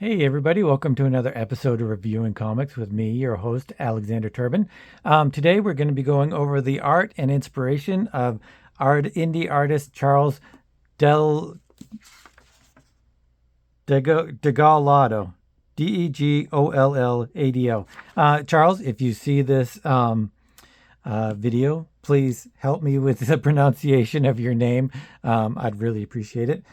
Hey everybody, welcome to another episode of Reviewing Comics with me, your host, Alexander Turbin. Today we're going to be going over the art and inspiration of indie artist Charles Degollado. Degollado. Charles, if you see this video, please help me with the pronunciation of your name. I'd really appreciate it.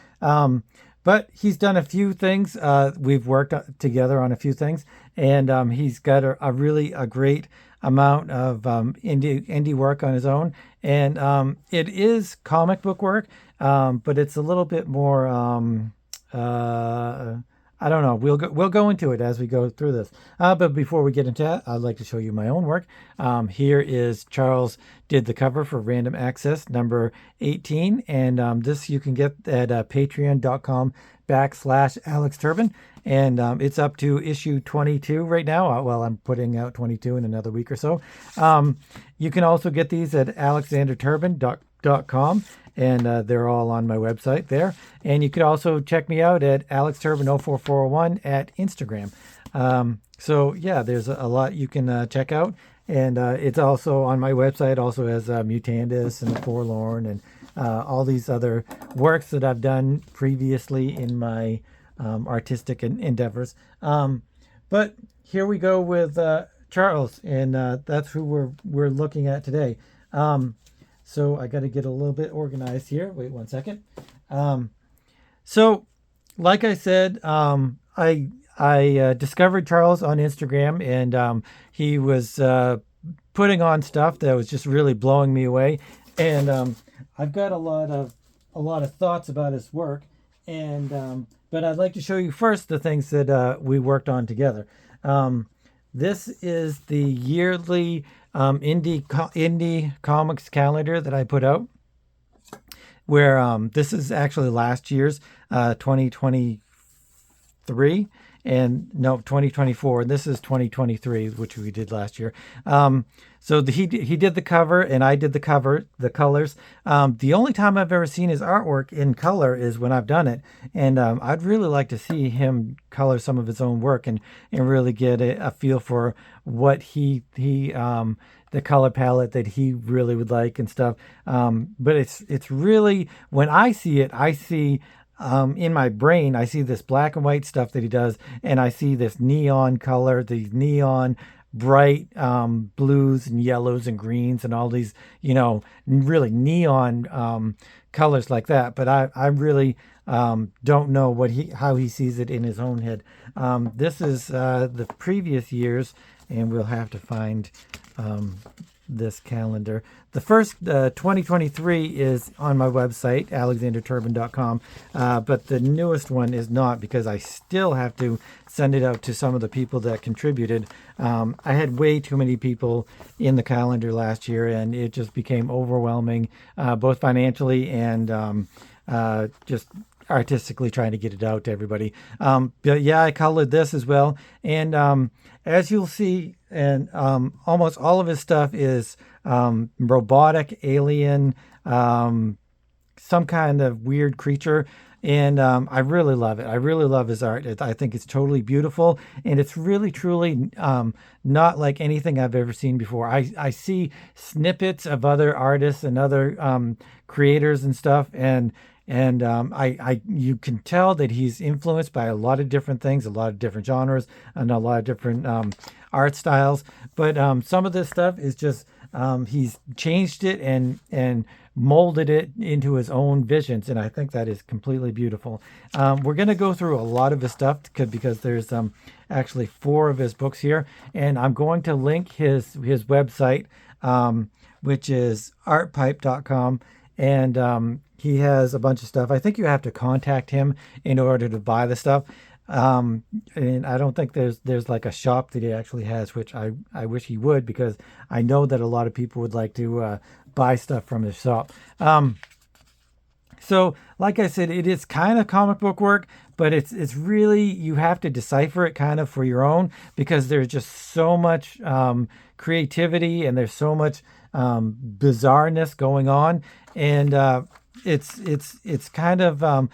But he's done a few things. We've worked together on a few things, and he's got a really great amount of indie work on his own. And it is comic book work, but it's a little bit more. I don't know. We'll go into it as we go through this. But before we get into that, I'd like to show you my own work. Here is Charles did the cover for Random Access number 18, and this you can get at patreon.com/Alex Turbin, and it's up to issue 22 right now. Well, I'm putting out 22 in another week or so. You can also get these at alexanderturbin.com. And they're all on my website there. And you could also check me out at AlexTurbin04401 at Instagram. So yeah, there's a lot you can check out. And it's also on my website, also has Mutandis and The Forlorn and all these other works that I've done previously in my artistic endeavors. But here we go with Charles, and that's who we're looking at today. So I got to get a little bit organized here. Wait 1 second. So like I said, I discovered Charles on Instagram, and he was putting on stuff that was just really blowing me away. And I've got a lot of thoughts about his work, and but I'd like to show you first the things that we worked on together. This is the yearly indie comics calendar that I put out, where this is actually last year's 2023 and no 2024, and this is 2023, which we did last year. So he did the cover, and I did the colors. The only time I've ever seen his artwork in color is when I've done it, and I'd really like to see him color some of his own work and really get a feel for what the color palette that he really would like and stuff. But it's really, when I see it, I see in my brain, I see this black and white stuff that he does, and I see this neon color, these neon bright blues and yellows and greens and all these, really neon colors like that. But I really don't know how he sees it in his own head. This is the previous years, and we'll have to find this calendar. The first 2023 is on my website, alexanderturbin.com, but the newest one is not, because I still have to send it out to some of the people that contributed. I had way too many people in the calendar last year, and it just became overwhelming, both financially and just artistically trying to get it out to everybody. But yeah, I colored this as well. And as you'll see, and almost all of his stuff is robotic, alien, some kind of weird creature. And I really love it. I really love his art. I think it's totally beautiful. And it's really, truly not like anything I've ever seen before. I see snippets of other artists and other creators and stuff. And you can tell that he's influenced by a lot of different things, a lot of different genres, and a lot of different art styles. But some of this stuff is just he's changed it and molded it into his own visions, and I think that is completely beautiful. We're going to go through a lot of his stuff because there's actually 4 of his books here, and I'm going to link his website, which is artpipe.com, and he has a bunch of stuff. I think you have to contact him in order to buy the stuff. And I don't think there's like a shop that he actually has, which I wish he would, because I know that a lot of people would like to buy stuff from his shop. So like I said, it is kind of comic book work, but it's really, you have to decipher it kind of for your own, because there's just so much creativity, and there's so much bizarreness going on. And it's kind of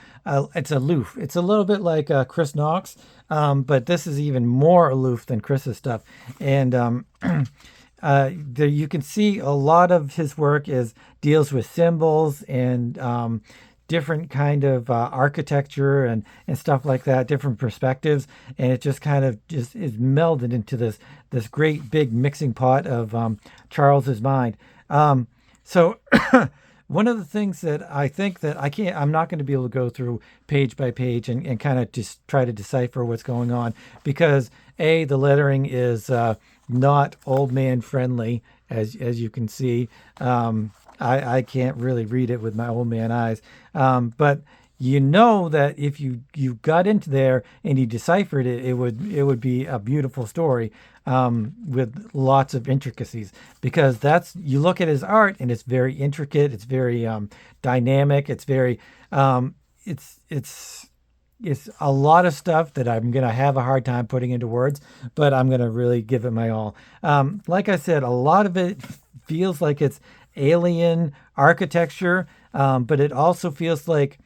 it's aloof. It's a little bit like Chris Knox, but this is even more aloof than Chris's stuff. And there you can see a lot of his work is deals with symbols and different kind of architecture and stuff like that, different perspectives, and it just kind of just is melded into this great big mixing pot of Charles's mind. So one of the things that I think that I'm not going to be able to go through page by page and kind of just try to decipher what's going on, because the lettering is not old man friendly, as you can see. I can't really read it with my old man eyes, but you know that if you got into there and you deciphered it, it would be a beautiful story with lots of intricacies, because you look at his art and it's very intricate, it's very dynamic, it's very it's a lot of stuff that I'm gonna have a hard time putting into words, but I'm gonna really give it my all. Like I said, a lot of it feels like it's alien architecture, but it also feels like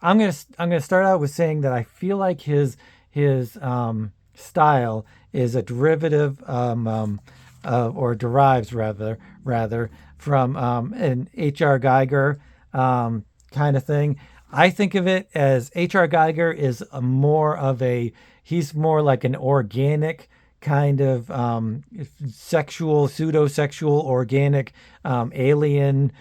I'm gonna start out with saying that I feel like his style is a derivative or derives rather from an H.R. Geiger kind of thing. I think of it as H.R. Geiger is he's more like an organic kind of pseudo-sexual, organic alien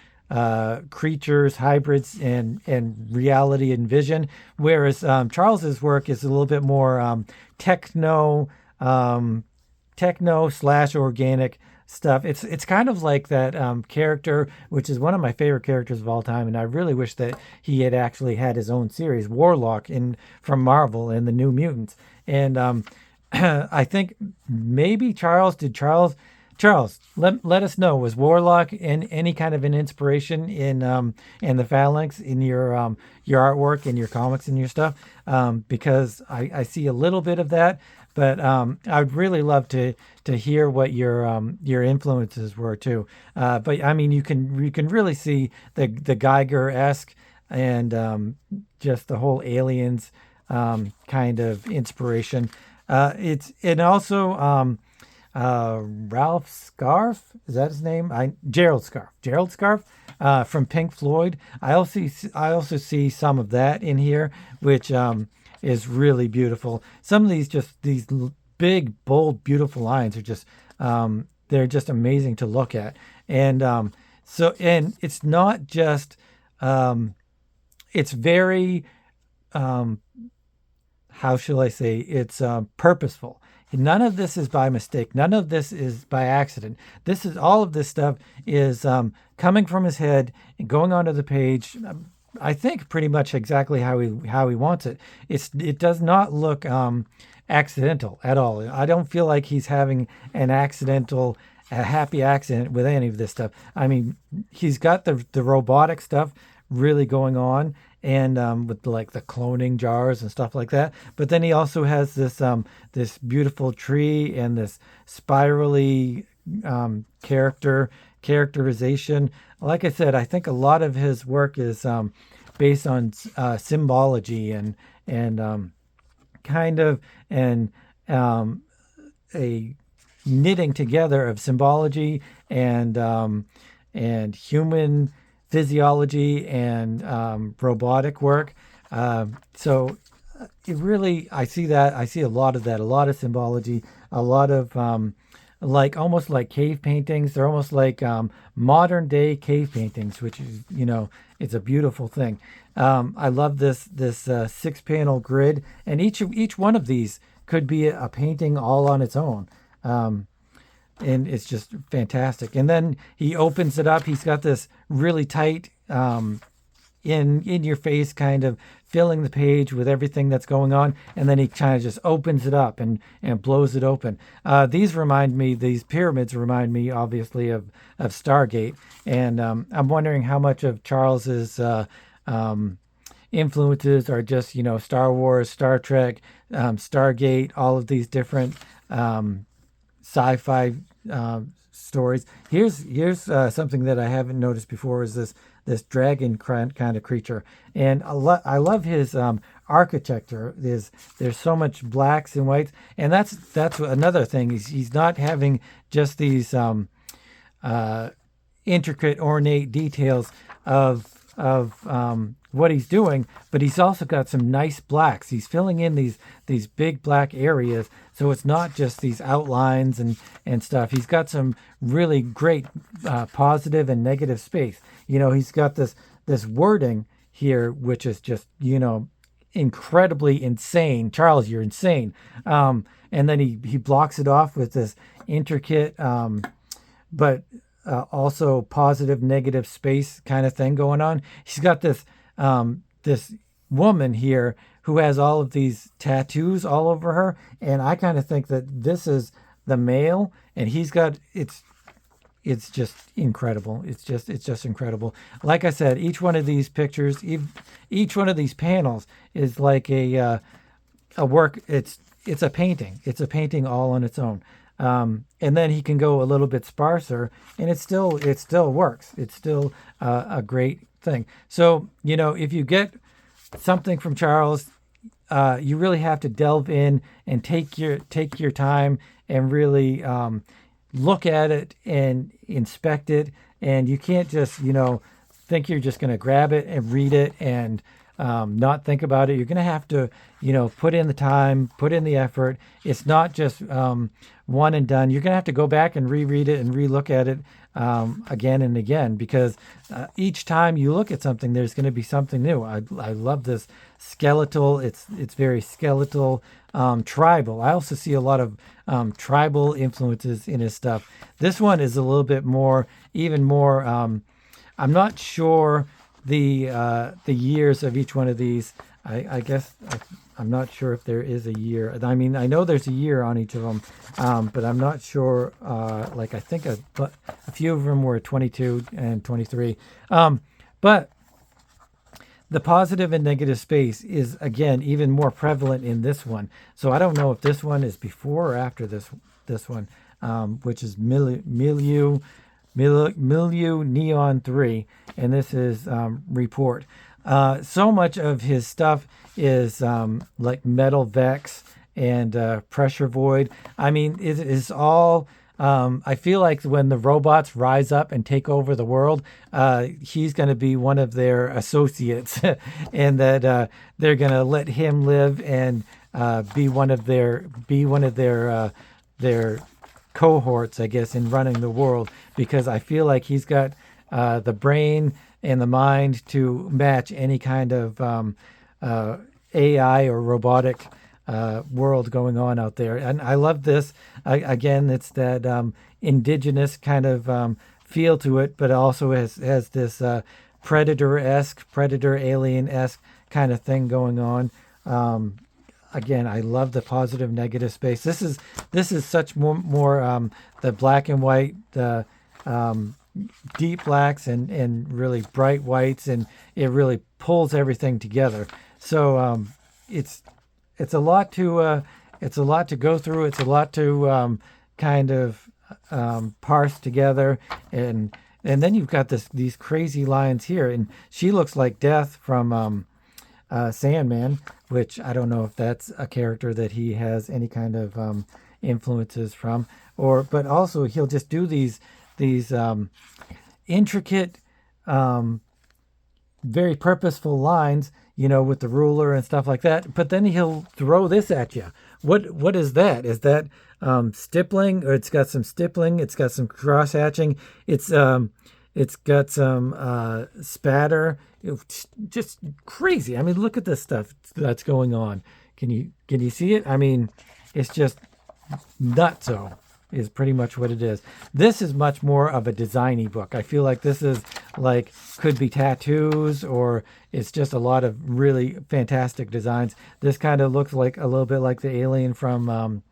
creatures, hybrids, and reality and vision. Whereas Charles's work is a little bit more techno slash organic stuff. It's kind of like that character, which is one of my favorite characters of all time, and I really wish that he had actually had his own series, Warlock from Marvel and the New Mutants. And I think maybe Charles, let us know, was Warlock in any kind of an inspiration in the Phalanx, in your artwork, in your comics, and your stuff, because I see a little bit of that. But I'd really love to hear what your influences were too. But I mean, you can really see the Geiger-esque and just the whole aliens kind of inspiration. And also Ralph Scarf, is that his name? Gerald Scarf from Pink Floyd. I also see some of that in here, which is really beautiful. Some of these big, bold, beautiful lines are just they're just amazing to look at. And and it's not just it's very how shall I say, it's purposeful. None of this is by mistake. None of this is by accident. All of this stuff is coming from his head and going onto the page. I think pretty much exactly how he wants it. It does not look accidental at all. I don't feel like he's having a happy accident with any of this stuff. I mean, he's got the robotic stuff really going on, and with like the cloning jars and stuff like that. But then he also has this beautiful tree and this spirally characterization. Like I said, I think a lot of his work is based on symbology and kind of a knitting together of symbology and human physiology and robotic work. So it really, I see a lot of that, a lot of symbology, a lot of almost like cave paintings. They're almost like modern day cave paintings, which is, it's a beautiful thing. I love this 6-panel grid, and each one of these could be a painting all on its own. And it's just fantastic. And then he opens it up. He's got this really tight, in your face kind of filling the page with everything that's going on. And then he kind of just opens it up and blows it open. These pyramids remind me obviously of Stargate. And I'm wondering how much of Charles's influences are just, Star Wars, Star Trek, Stargate, all of these different sci-fi stories. Here's something that I haven't noticed before, is this this dragon kind of creature. And I love his architecture. There's so much blacks and whites, and that's another thing. He's not having just these intricate, ornate details of what he's doing, but he's also got some nice blacks. He's filling in these big black areas, so it's not just these outlines and stuff. He's got some really great positive and negative space. He's got this wording here, which is just incredibly insane. Charles, you're insane. And then he blocks it off with this intricate, but also positive, negative space kind of thing going on. He's got this woman here who has all of these tattoos all over her, and I kind of think that this is the male, and he's got it's just incredible. It's just incredible. Like I said, each one of these pictures, each one of these panels is like a work. It's a painting. It's a painting all on its own. And then he can go a little bit sparser, and it still works. It's still a great thing. So if you get something from Charles, you really have to delve in and take your time and really look at it and inspect it. And you can't just think you're just going to grab it and read it and not think about it. You're going to have to put in the time, put in the effort. It's not just one and done. You're going to have to go back and reread it and relook at it again and again, because each time you look at something, there's going to be something new. I love this skeletal. It's very skeletal, tribal. I also see a lot of tribal influences in his stuff. This one is a little bit more, even more. I'm not sure the years of each one of these. I guess I'm not sure if there is a year. I mean, I know there's a year on each of them, but I'm not sure. I think a few of them were 22 and 23. But the positive and negative space is, again, even more prevalent in this one. So I don't know if this one is before or after this one, which is Milieu Neon 3, and this is Report. So much of his stuff is like Metal Vex and Pressure Void. I mean, it is all. I feel like when the robots rise up and take over the world, he's going to be one of their associates, and that they're going to let him live and be one of their cohorts, I guess, in running the world, because I feel like he's got the brain and the mind to match any kind of AI or robotic world going on out there. And I love this. Again, it's that indigenous kind of feel to it, but also has this predator-esque, predator alien-esque kind of thing going on. Again, I love the positive negative space. This is such more the black and white, the deep blacks and really bright whites, and it really pulls everything together. So it's a lot to go through. It's a lot to kind of parse together, and then you've got these crazy lines here, and she looks like Death from Sandman, which I don't know if that's a character that he has any kind of influences from, but also he'll just do these intricate, very purposeful lines, with the ruler and stuff like that. But then he'll throw this at you. What is that? Is that stippling? Or it's got some stippling. It's got some cross hatching. It's got some spatter. It's just crazy. I mean, look at this stuff that's going on. Can you see it? I mean, it's just nutso is pretty much what it is. This is much more of a designy book. I feel like this is could be tattoos, or it's just a lot of really fantastic designs. This kind of looks like a little bit like the alien from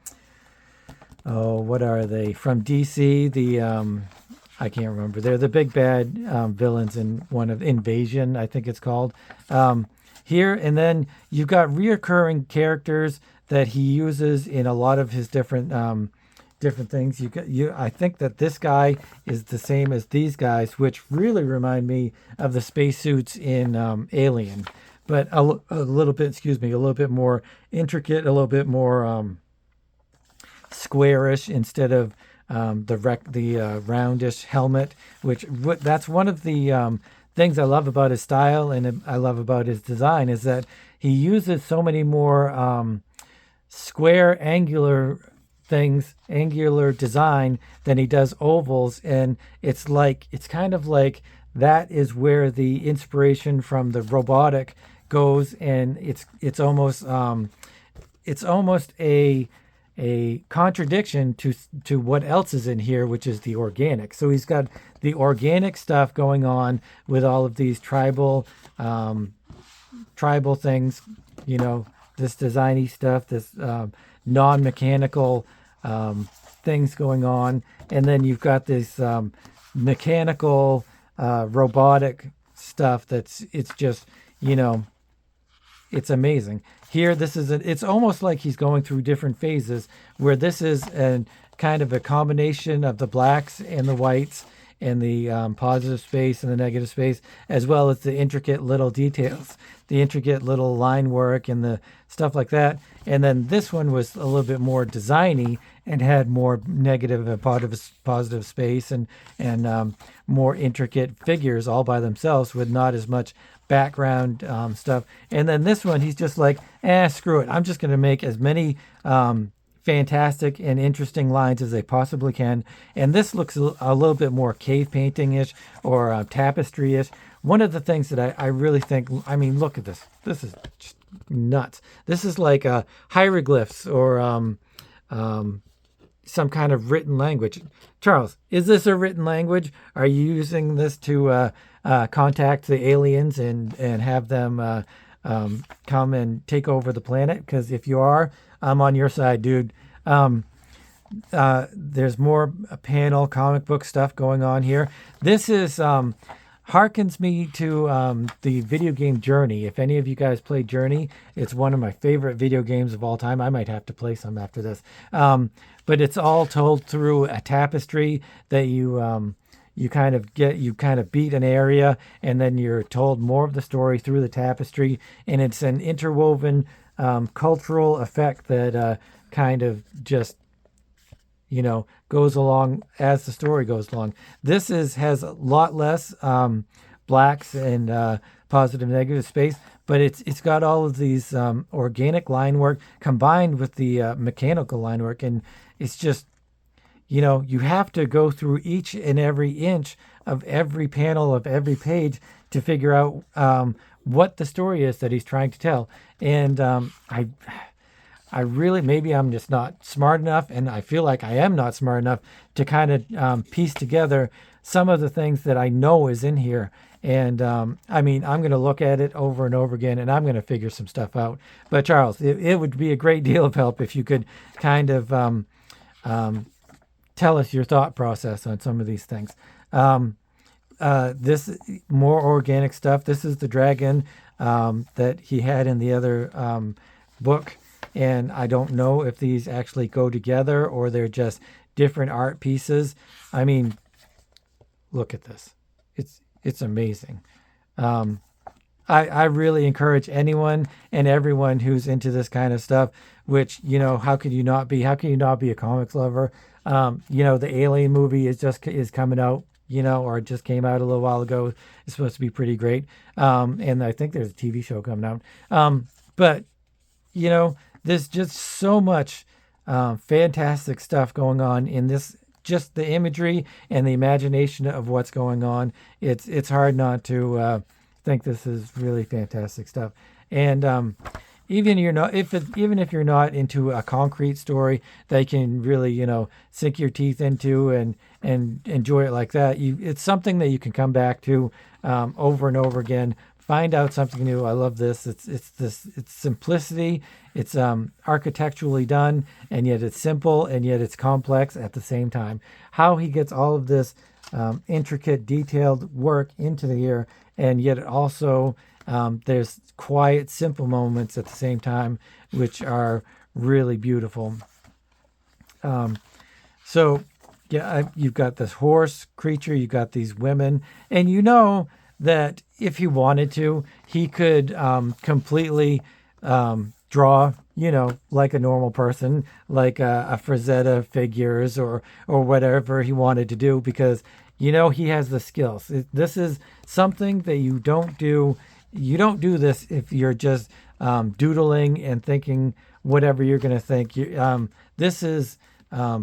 what are they? From DC, I can't remember. They're the big bad villains in one of Invasion, I think it's called. Here, and then you've got reoccurring characters that he uses in a lot of his different different things. I think that this guy is the same as these guys, which really remind me of the spacesuits in Alien, but a little bit, excuse me, a little bit more intricate, a little bit more squarish instead of the roundish helmet. That's one of the things I love about his style and I love about his design is that he uses so many more square, angular design than he does ovals, and it's kind of like that is where the inspiration from the robotic goes, and it's almost a contradiction to what else is in here, which is the organic. So he's got the organic stuff going on with all of these tribal things, this designy stuff, this non-mechanical things going on, and then you've got this mechanical robotic stuff it's just it's amazing. Here, it's almost like he's going through different phases, where this is kind of a combination of the blacks and the whites and the positive space and the negative space, as well as the intricate little details, the intricate little line work and the stuff like that. And then this one was a little bit more designy and had more negative and positive space and more intricate figures all by themselves with not as much background stuff. And then this one, he's just like, screw it. I'm just going to make as many fantastic and interesting lines as they possibly can. And this looks a little bit more cave painting-ish or tapestry-ish. One of the things that I really think, look at this. This is just nuts. This is like hieroglyphs or some kind of written language. Charles, is this a written language? Are you using this to contact the aliens and have them come and take over the planet? Because if you are, I'm on your side, dude. There's more panel comic book stuff going on here. This is harkens me to the video game Journey. If any of you guys play Journey, it's one of my favorite video games of all time. I might have to play some after this. But it's all told through a tapestry that you kind of beat an area, and then you're told more of the story through the tapestry, and it's an interwoven cultural effect that kind of just goes along as the story goes along. This has a lot less blacks and positive negative space, but it's got all of these organic line work combined with the mechanical line work, and it's just you have to go through each and every inch of every panel of every page to figure out what the story is that he's trying to tell. And I really, maybe I'm just not smart enough, and I feel like I am not smart enough to kind of piece together some of the things that I know is in here. And I'm going to look at it over and over again, and I'm going to figure some stuff out. But Charles, it would be a great deal of help if you could kind of tell us your thought process on some of these things. This more organic stuff. This is the dragon that he had in the other book. And I don't know if these actually go together or they're just different art pieces. Look at this. It's amazing. I really encourage anyone and everyone who's into this kind of stuff, which, how could you not be? How can you not be a comics lover? The Alien movie is coming out, or it just came out a little while ago. It's supposed to be pretty great. And I think there's a TV show coming out. But, there's just so much fantastic stuff going on in this, just the imagery and the imagination of what's going on. It's hard not to think this is really fantastic stuff. And even if you're not into a concrete story that you can really sink your teeth into and enjoy it like that, it's something that you can come back to over and over again. Find out something new. I love this. It's simplicity. It's architecturally done, and yet it's simple, and yet it's complex at the same time. How he gets all of this intricate, detailed work into the ear, and yet it also there's quiet, simple moments at the same time, which are really beautiful. So, yeah, you've got this horse creature, you've got these women, and you know that if he wanted to, he could completely draw, like a normal person, like a Frazetta figures or whatever he wanted to do, because he has the skills. This is something that you don't do. You don't do this if you're just doodling and thinking whatever you're going to think. This is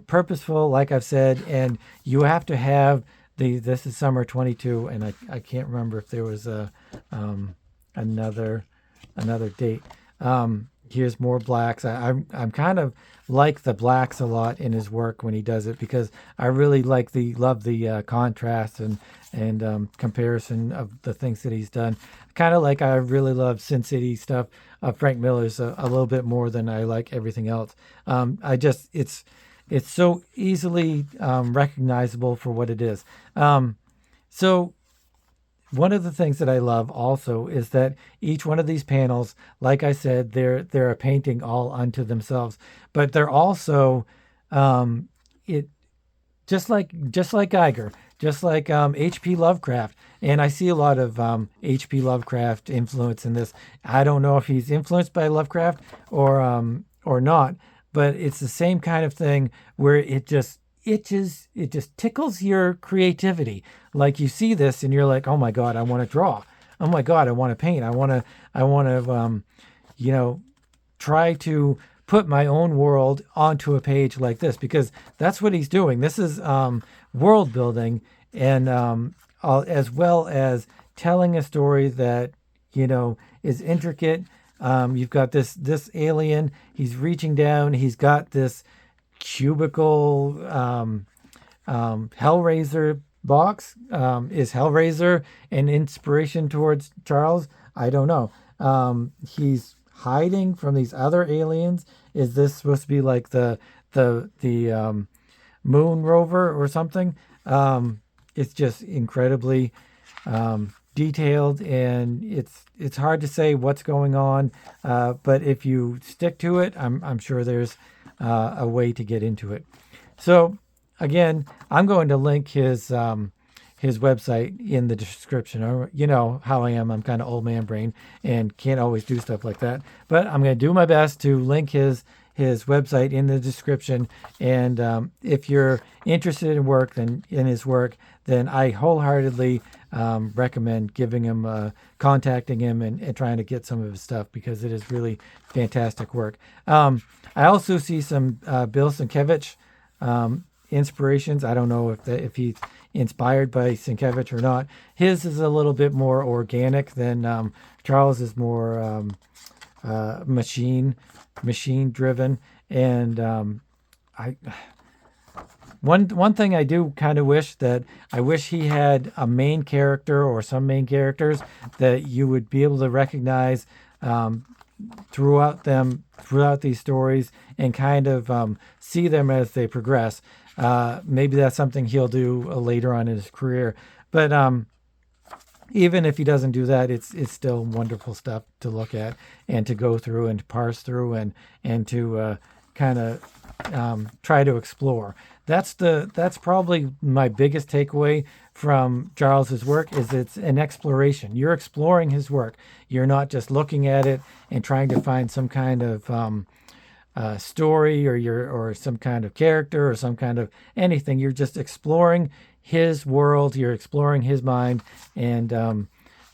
purposeful, like I've said, and you have to have this is summer 22, and I can't remember if there was another date. Here's more blacks. I'm kind of like the blacks a lot in his work when he does it, because I really love the contrast and comparison of the things that he's done. Kind of like I really love Sin City stuff. Frank Miller's a little bit more than I like everything else. It's so easily recognizable for what it is. So one of the things that I love also is that each one of these panels, like I said, they're a painting all unto themselves, but they're also it just like Geiger, just like H.P. Lovecraft. And I see a lot of H.P. Lovecraft influence in this. I don't know if he's influenced by Lovecraft or not, but it's the same kind of thing where it just tickles your creativity. Like you see this and you're like, oh my God, I want to draw. Oh my God, I want to paint. I want to try to put my own world onto a page like this, because that's what he's doing. This is world building, and as well as telling a story that is intricate. You've got this alien. He's reaching down. He's got this cubicle Hellraiser box. Is Hellraiser an inspiration towards Charles? I don't know. He's hiding from these other aliens. Is this supposed to be like the moon rover or something? It's just incredibly detailed, and it's hard to say what's going on. But if you stick to it, I'm sure there's a way to get into it. So again, I'm going to link his website in the description. You know how I am. I'm kind of old man brain and can't always do stuff like that. But I'm going to do my best to link his website in the description. And if you're interested in his work, then I wholeheartedly recommend contacting him and trying to get some of his stuff, because it is really fantastic work. I also see some Bill Sienkiewicz inspirations. I don't know if he's inspired by Sienkiewicz or not. His is a little bit more organic than Charles is more machine driven. And one thing I do kind of wish he had a main character or some main characters that you would be able to recognize throughout these stories, and kind of see them as they progress. Maybe that's something he'll do later on in his career. But even if he doesn't do that, it's still wonderful stuff to look at and to go through and to parse through and to kind of try to explore. That's probably my biggest takeaway from Charles's work, is it's an exploration. You're exploring his work. You're not just looking at it and trying to find some kind of story or some kind of character or some kind of anything. You're just exploring his world. You're exploring his mind, and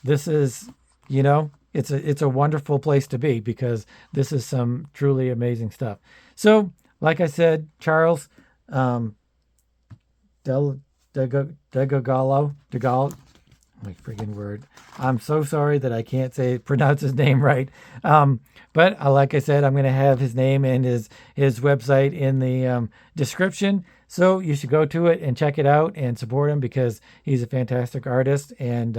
this is, it's a wonderful place to be, because this is some truly amazing stuff. So, like I said, Charles Degollado, my freaking word. I'm so sorry that I can't pronounce his name right. But like I said, I'm going to have his name and his website in the description. So you should go to it and check it out and support him, because he's a fantastic artist. And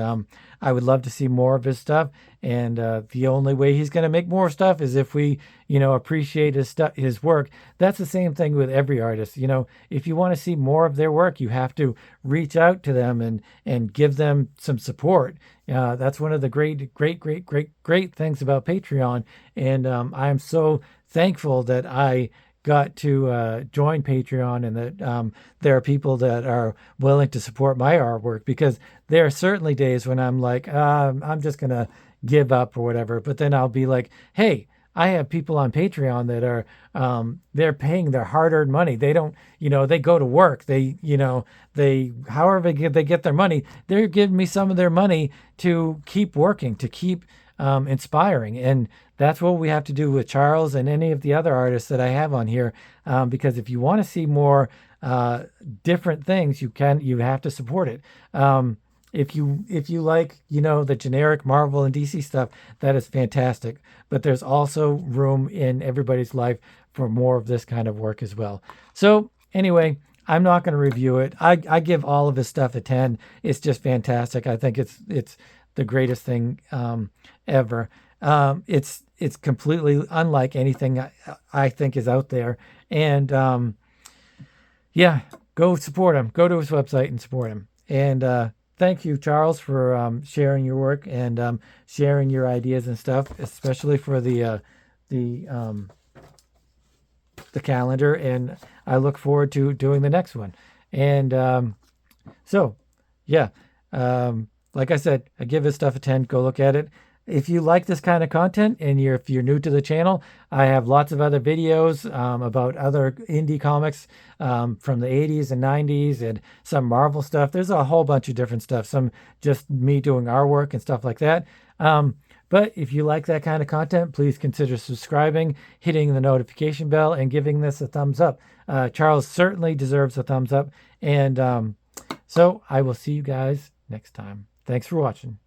I would love to see more of his stuff. And the only way he's going to make more stuff is if we, appreciate his work. That's the same thing with every artist. If you want to see more of their work, you have to reach out to them and give them some support. That's one of the great things about Patreon. And I'm so thankful that I got to join Patreon, and that there are people that are willing to support my artwork, because there are certainly days when I'm like, I'm just going to give up or whatever. But then I'll be like, hey, I have people on Patreon that are, they're paying their hard-earned money. They don't, they go to work. They, however they get their money, they're giving me some of their money to keep working, to keep inspiring. And that's what we have to do with Charles and any of the other artists that I have on here. Because if you want to see more different things, you have to support it. If you like, the generic Marvel and DC stuff, that is fantastic. But there's also room in everybody's life for more of this kind of work as well. So anyway, I'm not going to review it. I give all of his stuff a 10. It's just fantastic. I think it's the greatest thing ever. It's completely unlike anything I think is out there. And yeah, go support him. Go to his website and support him. And thank you, Charles, for sharing your work and sharing your ideas and stuff, especially for the calendar. And I look forward to doing the next one. And so, yeah, like I said, I give his stuff a 10. Go look at it. If you like this kind of content and if you're new to the channel, I have lots of other videos about other indie comics from the 80s and 90s, and some Marvel stuff. There's a whole bunch of different stuff. Some just me doing our work and stuff like that. But if you like that kind of content, please consider subscribing, hitting the notification bell, and giving this a thumbs up. Charles certainly deserves a thumbs up. And so I will see you guys next time. Thanks for watching.